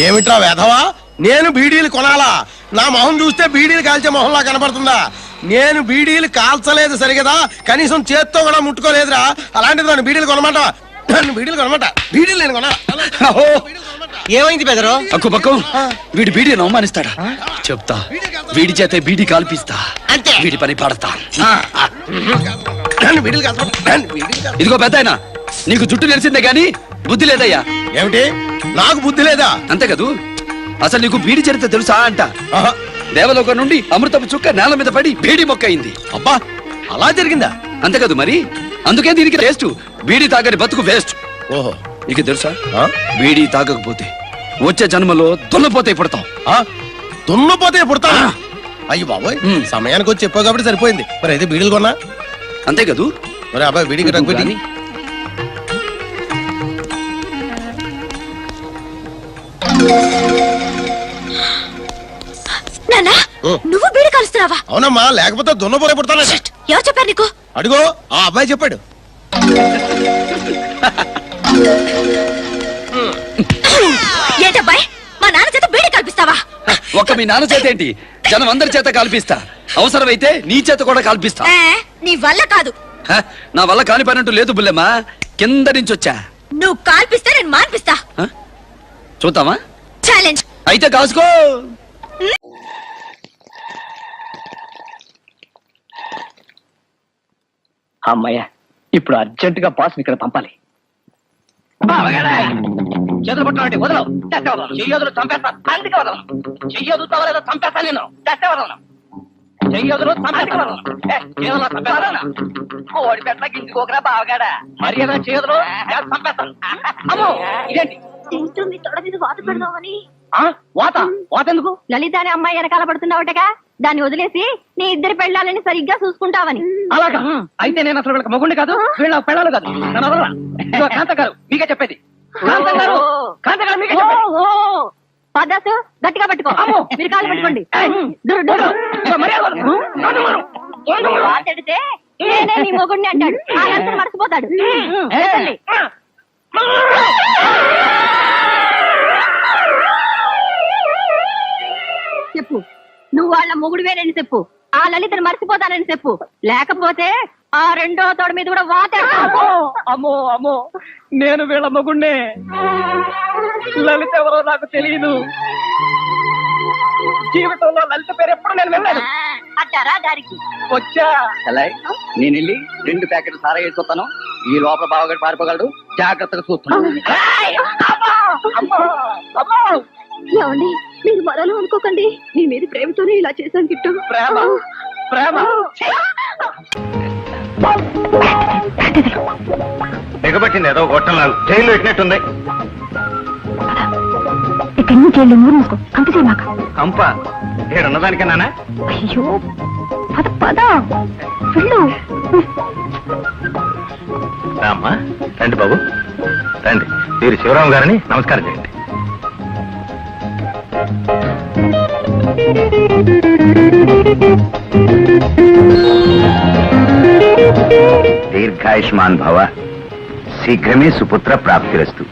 ఏమిట్రా వేధవా? నేను బీడీలు కొనాలా? నా మొహం చూస్తే బీడీలు కాల్చే మొహంలా కనపడుతుందా? నేను బీడీలు కాల్చలేదు సరిగదా, కనీసం చేత్తో కూడా ముట్టుకోలేదురా. అలాంటిది నన్ను బీడీలు కొనమాట? నన్ను బీడీలు కొనమాట? బీడీలు నేను కొనా? ఏమైంది బెదరు? అక్కుపక్కు వీడి బీడీని అవమానిస్తాడా? చెప్తా, వీడి చేతే బీడీ కాల్పిస్తా, అంతే. వీడి పని పడతా. నన్ను బీడీలు కాల్చమంటా? ఇదిగో పెద్దాయనా, నీకు జుట్టు నెలిసిందే గాని బుద్ధి లేదయ్యా. ఏమిటి, నాకు బుద్ధి లేదా? అంతే కదూ. అసలు నీకు బీడి చరిత్ర తెలుసా అంట? ఆహా. దేవలోకం నుండి అమృతపు చుక్క నేల మీద పడి బీడి మొక్క అయింది. అబ్బా, అలా జరిగిందా? అంతే కదూ మరి. అందుకే దీనికి వేస్ట్. బీడి తాగని బతుకు వేస్ట్. ఓహో, నీకు తెలుసా? ఆ? బీడి తాగకపోతే వచ్చే జన్మలో దున్నపోతే పడతాం. ఆ? దున్నపోతే పుడతా? అయ్యి బాబోయ్, సమయానికి వచ్చి చెప్పావు కాబట్టి సరిపోయింది. మరి అయితే బీడీలు కొన్నా? అంతే కదూ. మరి అబ్బాయి బీడీకి రగ్గుపెట్టి నాన్నా, నువ్వు బీడి కలుస్తున్నావా? అవునమ్మా, లేకపోతే దున్నపోతే పుడతానా? ఎవరు చెప్పారు నీకు? అడుగో, ఆ అబ్బాయి చెప్పాడు. ఏంటబ్బాయి, మా నాన్న చేత బీడి కల్పిస్తావా? ఒక్క మీ నాన్న చేత ఏంటి, జనం అందరి చేత కాల్పిస్తా. అవసరమైతే నీ చేత కూడా కాల్పిస్తా. నీ వల్ల కాదు. నా వల్ల కాని పనంటూ లేదు బుల్లెమ్మా. కింద నుంచి వచ్చా. నువ్వు కాల్పిస్తే నేను మాన్పిస్తా. చూద్దామా? ఛాలెంజ్. అయితే కాసుకో. అమ్మయ్య, ఇప్పుడు అర్జెంట్ గా బాస్ ఇక్కడ పంపాలి. చేతులు పట్టుకోండి, వదలవు. చెయ్యదులు చంపేస్తాను, అందుకే వదలను. చెయ్యదు తవలేదో చంపేస్తాను నేను. చస్తే వదలను. చెయ్యదులు చంపేస్తాను. కోడి పెట్ట గింజుకోకరా బావగాడా. మరి ఏదైనా చేయదులు చంపేస్తాను. అమ్మో, ఇదేంటి తింటుంది తొడ మీద వాత పెడదామని. వాత? వాత ఎందుకు? లలిత అనే అమ్మాయి వెనకాల పడుతున్నావుటగా, దాన్ని వదిలేసి నీ ఇద్దరు పెళ్ళాలని సరిగ్గా చూసుకుంటావని. అలాగా? అయితే నేను అసలు వీళ్ళకి మగుండి కాదు, వీళ్ళ పెళ్ళాలు కాదు. నన్ను వదలరా. ఇదిగో కాంత గారు, మీకే చెప్పేది. కాంత గారు, కాంత గారు, మీకే చెప్పేది. పదాసు గట్టిగా పట్టుకో. మీరు కాళ్ళు పట్టుకోండి. వాతెడితే నేనే నీ మొగుడిని అంటాడు. ఆ అంతా మర్చిపోతాడు. చెప్పు, నువ్వు వాళ్ళ మొగుడువేనని చెప్పు. ఆ లలితను మర్చిపోతానని చెప్పు. లేకపోతే ఆ రెండో తోడ మీద కూడా వాతేస్తాను. అమ్మో అమ్మో, నేను వీళ్ళ మగుణ్ణే. లలిత ఎవరో నాకు తెలియదు. జీవితంలో లలిత పేరు ఎప్పుడు నేను వెళ్ళాను. అట్టారా దారికి వచ్చా. నేను వెళ్ళి 2 ప్యాకెట్లు సారా వేసుకొస్తాను. ఈ లోపల బావగాడు పారిపోగలడు. జాగ్రత్తగా చూస్తున్నాను. ఏమండి, మీరు మరలో అనుకోకండి. మీ మీద ప్రేమతోనే ఇలా చేశాను గిట్టు. ప్రేమ ప్రేమ దిగబట్టింది ఏదో గొట్టంలాగా జైల్లో ఎట్టినట్టుంది. ఇక్కడి నుంచి వెళ్ళి ఊరు మూసుకో. కంప చేయమాక. కంప ఏడున్నదానికేనా? అయ్యో, పద పద వెళ్ళు. రామ్మా, రండి బాబు రండి. మీరు శివరాం గారిని నమస్కారం చేయండి. దీర్ఘాయుష్మాన్ భవ, శీఘ్రమే సుపుత్ర ప్రాప్తిరస్తు.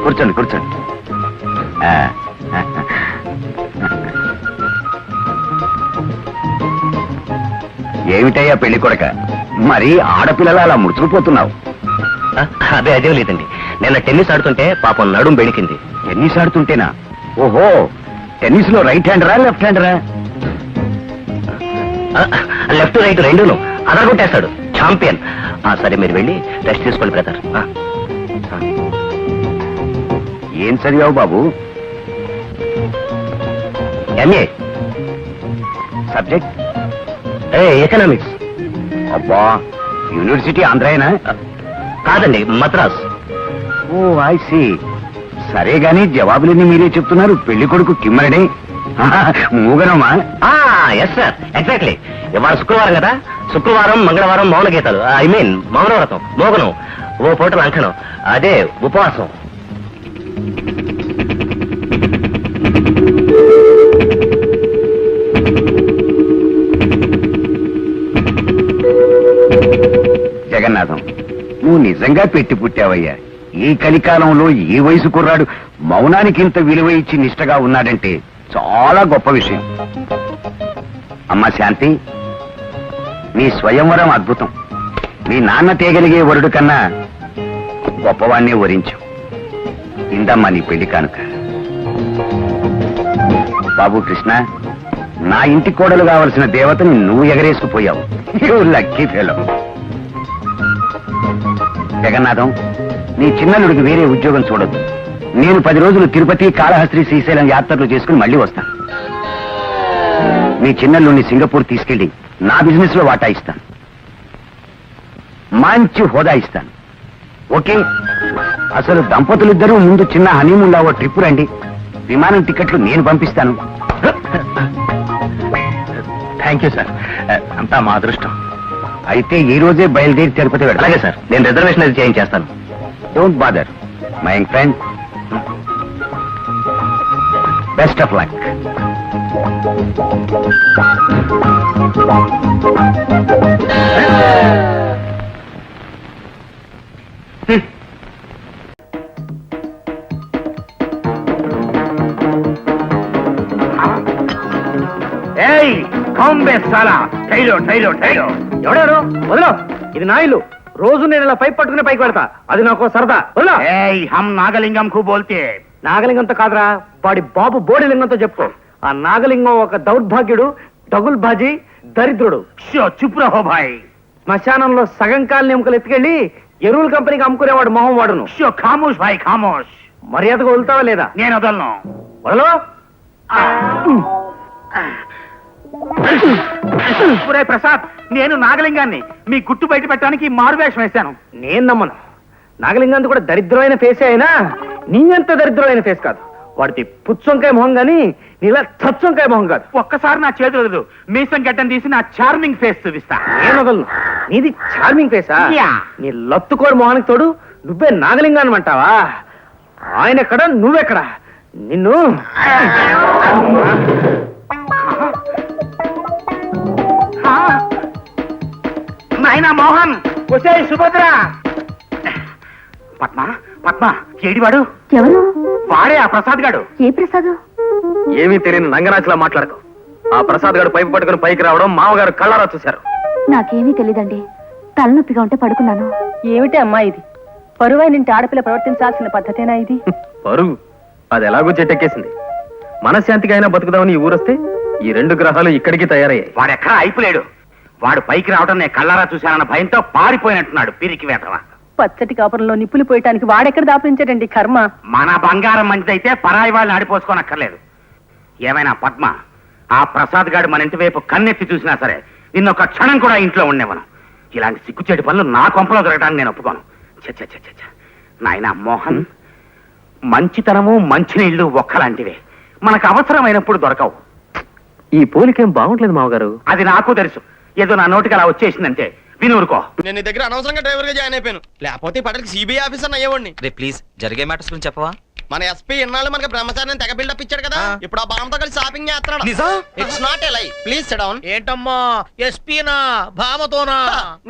కూర్చోండి కూర్చోండి. ఏమిటయ్యా పెళ్లి కొడక, మరి ఆడపిల్లలు అలా ముడుచుకుపోతున్నావు? అదే అదే లేదండి, నిన్న టెన్నిస్ ఆడుతుంటే పాపం నడుం బెణికింది. టెన్నిస్ ఆడుతుంటేనా? ఓహో, టెన్నిస్ లో రైట్ హ్యాండరా లెఫ్ట్ హ్యాండరా? లెఫ్ట్ రైట్ రెండును అదరగొట్టేస్తాడు, ఛాంపియన్. సరే మీరు వెళ్ళి రెస్ట్ తీసుకోండి బ్రదర్. ఏం చదివావు బాబు? ఎంఏ. Subject economics. అబ్బా, యూనివర్సిటీ ఆంధ్రాయనా? కాదండి, మద్రాస్. ఓ ఐ సీ. సరే గాని జవాబులన్నీ మీరే చెప్తున్నారు. పెళ్లి కొడుకు కిమ్మరడే మూగనమా? Yes sir, exactly. ఇవాళ శుక్రవారం కదా, శుక్రవారం మంగళవారం మౌన గీతాలు, ఐ మీన్ మౌనవ్రతం, మోగనం, ఓ పూట లంకనం, అదే ఉపవాసం. జగన్నాథం, నువ్వు నిజంగా పెట్టి పుట్టావయ్యా. ఈ కలికాలంలో ఈ వయసు కుర్రాడు మౌనానికి ఇంత విలువ ఇచ్చి నిష్టగా ఉన్నాడంటే చాలా గొప్ప విషయం. అమ్మా శాంతి, నీ స్వయంవరం అద్భుతం. మీ నాన్న తేగలిగే వరుడు కన్నా గొప్పవాణ్ణే వరించు. ఇందమ్మా నీ పెళ్లి కానుక. బాబు కృష్ణ, నా ఇంటి కోడలు కావలసిన దేవతని నువ్వు ఎగరేసుకుపోయావు. You lucky fellow. జగన్నాథం, నీ చిన్నల్లుడికి వేరే ఉద్యోగం చూడొద్దు. నేను 10 రోజులు తిరుపతి, కాళహస్త్రి, శ్రీశైలం యాత్రలు చేసుకుని మళ్ళీ వస్తాను. నీ చిన్నల్లుడిని సింగపూర్ తీసుకెళ్లి నా బిజినెస్ లో వాటా ఇస్తాను. మంచి హోదా ఇస్తాను. ఓకే? అసలు దంపతులిద్దరూ ముందు చిన్న హనీమూన్ లా ఓ ట్రిప్ రండి. విమానం టికెట్లు నేను పంపిస్తాను. థ్యాంక్ యూ సార్, అంతా మా అదృష్టం. అయితే ఈ రోజే బయలుదేరి తిరుపతి వెళ్తాను. అలాగే సార్, నేను రిజర్వేషన్ అది చేయించేస్తాను. Don't bother my young friend. Best of luck. ఎవడారు? వదలో, ఇది నా ఇల్లు. రోజు నేను ఇలా పైప్ పట్టుకుని పైకి వెళ్తా. అది నాకు సరదా. వదలో. హమ్ నాగలింగం కు బోల్తే. నాగలింగంతో కాదురా, వాడి బాబు బోడిలింగంతో చెప్పుకో. ఆ నాగలింగం ఒక దౌర్భాగ్యుడు, దగుల్బాజీ, దరిద్రుడు. చుప్ రహో భాయ్. శ్మశానంలో సగం కాలని ఎముకలు ఎత్తుకెళ్ళి ఎరువుల కంపెనీకి అమ్ముకునేవాడు మొహం వాడును. ఖామోష్ భాయ్ ఖామోష్. మర్యాదగా వదులుతావా లేదా? నేను వదలను. వదలో. ప్రసాద్, నేను నాగలింగాన్ని మీ గుట్టు బయట పెట్టడానికి మారు వేషం వేశాను. నేను నమ్మను. నాగలింగంతో కూడా దరిద్రమైన ఫేసే అయినా నీ అంత దరిద్రమైన ఫేస్ కాదు. వాడిది పుచ్చంకాయ మొహం గాని నీలా చచ్చంకాయ మొహం కాదు. ఒక్కసారి నా చేతులు వదలు, మీసం గడ్డం తీసి నా చార్మింగ్ ఫేస్ చూపిస్తా. నేను వదలను. నీది చార్మింగ్ ఫేసా? యా. నీ లత్తుకోడు మొహానికి తోడు నువ్వే నాగలింగాన్ని అంటావా? ఆయన ఎక్కడ, నువ్వెక్కడ? నిన్ను నాయనా మోహన్, వచ్చే సుభద్ర. పద్మ పద్మ, ఏడివాడు? ఎవరు? వాడే ఆ ప్రసాద్ గాడు. ఏ ప్రసాదు? ఏమీ తెలియని నంగనాచిలా మాట్లాడకు. ఆ ప్రసాద్ గారు పైపు పట్టుకుని పైకి రావడం మామగారు కళ్ళారా చూశారు. నాకేమీ తెలీదండి. తలనొప్పిగా ఉంటే పడుకున్నాను. ఏమిటి అమ్మా ఇది? పరువైన ఇంటి ఆడపిల్ల ప్రవర్తించాల్సిన పద్ధతేనా ఇది? పరుగు అది ఎలాగో చెట్టెక్కేసింది. మనశ్శాంతికి అయినా బతుకుదామని ఈ ఊరొస్తే ఈ 2 గ్రహాలు ఇక్కడికి తయారయ్యాయి. వాడెక్కడా అయిపోలేడు. వాడు పైకి రావడం నేను కళ్ళారా చూశానన్న భయంతో పారిపోయినట్టున్నాడు. పిరికి వేతవా. పచ్చటి కాపురంలో నిప్పులు పోయటానికి వాడెక్కడ దాపించాడండి కర్మ. మన బంగారం మంచిదైతే పరాయి వాళ్ళని ఆడిపోసుకోనక్కర్లేదు. ఏమైనా పద్మ, ఆ ప్రసాద్ గాడు మన ఇంటి వైపు కన్నెత్తి చూసినా సరే నిన్నొక క్షణం కూడా ఇంట్లో ఉండేవను. ఇలాంటి సిగ్గుచేటి పనులు నా కొంపలో దొరకడానికి నేను ఒప్పుకోను. చ నాయనా మోహన్, మంచితనము మంచినీళ్లు ఒక్కలాంటివే. మనకు అవసరమైనప్పుడు దొరకవు. ఈ పోలికేం బాగుంటలేదు మామగారు. అది నాకు తెలుసు. ఏదో నా నోటికి అలా వచ్చేసిందంటే వినూరుకో. నేను నీ దగ్గర అనవసరంగా డ్రైవర్ గా జాయిన్ అయిపోయాను. లేకపోతే ఇప్పటికి సిబిఐ ఆఫీసర్ అయ్యేవాడిని. రే ప్లీజ్, జరిగే మ్యాటర్స్ గురించి చెప్పవా? మన ఎస్పీ ఇన్నాళ్ళు మనకి బ్రహ్మచారిని తెగ బిల్డప్ ఇచ్చాడు కదా. ఇప్పుడు ఆ బాంబతో కలిసి షాపింగ్ చేస్తున్నాడు. నిజం? ఇట్స్ నాట్ ఎ లై. Please SIT down. ఏంటమ్మా ఎస్పీనా భామతోనా?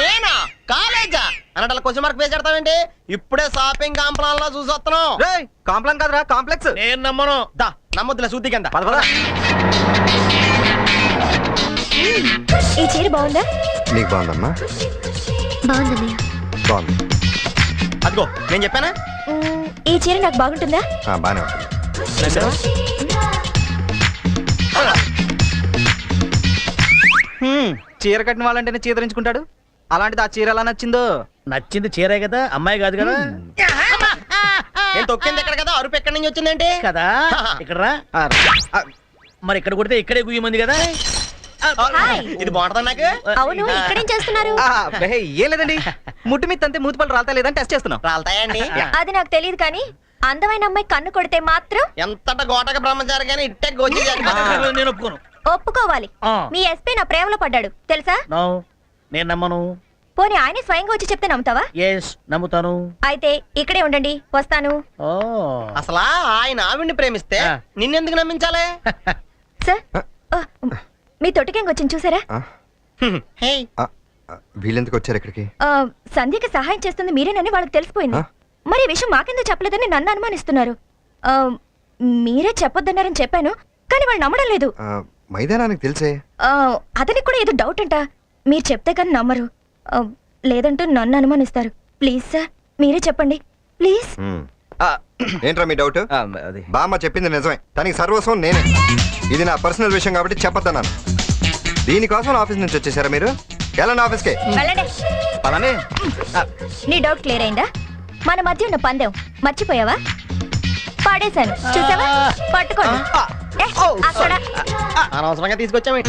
నేనా? కాలేజా అన్నట్ల క్వశ్చన్ మార్క్ పేజ్ పెడతావేంటి? ఇప్పుడే షాపింగ్ కాంప్లాన్ లో చూసి వస్తున్నావు. రేయ్, కాంప్లాన్ కాదురా, కాంప్లెక్స్. నేను నమ్మను. దా నమ్మొద్దులే, శుద్ధి కింద. పద పద. ఈ చీర బాగుందా? నీకు బాగుందమ్మా? బాగుందన్నయ్య. బాగుంది. అదిగో నేను చెప్పానా? ఈ చీర నాకు బాగుంటుందా? బానే ఉంటుంది. చీర కట్టిన వాళ్ళంటేనే చీదరించుకుంటాడు. అలాంటిది ఆ చీర ఎలా నచ్చిందో? నచ్చింది చీరే కదా, అమ్మాయి కాదు కదా. నేను తొక్కింది ఎక్కడ కదా, అరుపు ఎక్కడి నుంచి వచ్చిందేంటి కదా ఇక్కడ రా. మరి ఇక్కడ కొడితే ఇక్కడే గుయ్యమంది కదా. ఇది బాగుంటుందా నాకు? అవును, ఇక్కడేం చేస్తున్నారు? ఏం లేదండి, ముట్టు మీద తంతే మూతిపళ్ళు రాలతా లేదని టెస్ట్ చేస్తున్నాం. రాలతాయండి. అది నాకు తెలియదు కానీ అందమైన అమ్మాయి కన్ను కొడితే మాత్రం ఎంతట గోటక బ్రహ్మచారి కానీ ఇట్టే గోచి నేను ఒప్పుకోను. ఒప్పుకోవాలి. మీ ఎస్పీ నా ప్రేమలో పడ్డాడు తెలుసా? నో, నేను నమ్మను. పోనీ ఆయనే స్వయంగా వచ్చి చెప్తే నమ్ముతావా? ఎస్, నమ్ముతాను. అయితే ఇక్కడే ఉండండి, వస్తాను. ఓ అసలా ఆయన ఆవిడ్ని ప్రేమిస్తే నిన్నెందుకు నమ్మించాలి? సార్, మీ తొట్టికెంగ్ వచ్చింది చూసారా? వీళ్ళెందుకు వచ్చారు ఇక్కడికి? సంధ్యకి సహాయం చేస్తుంది మీరేనని వాళ్ళకి తెలిసిపోయింది. మరి ఈ విషయం మాకెందుకు చెప్పలేదని నన్ను అనుమానిస్తున్నారు. ఆ, మీరే చెప్పొద్దన్నారని చెప్పాను, కానీ వాళ్ళు నమ్మడం లేదు. మైదానానికి తెలిసే. ఆ, అతనికి కూడా ఏదో డౌట్ అంట. మీరు చెప్తే కానీ నమ్మరు. లేదంటూ నన్ను అనుమానిస్తారు. ప్లీజ్ సార్, మీరే చెప్పండి ప్లీజ్. ఏంట్రా మీ డౌట్? అది బామ్మ చెప్పింది నిజమే, తనకి సర్వస్వం నేనే. ఇది నా పర్సనల్ విషయం కాబట్టి చెప్పొద్దన్నాను. దీనికోసం ఆఫీస్ నుంచి వచ్చేసారా మీరు? వెళ్ళండి ఆఫీస్కి. వెళ్ళండి. పదండి. నీ డౌట్ క్లియర్ అయిందా? మన మధ్య ఉన్న పందెం మర్చిపోయావా? పాడేశాను చూసావా? పట్టుకోండి. ఏ, అక్కడ అనవసరంగా తీసుకొచ్చామే.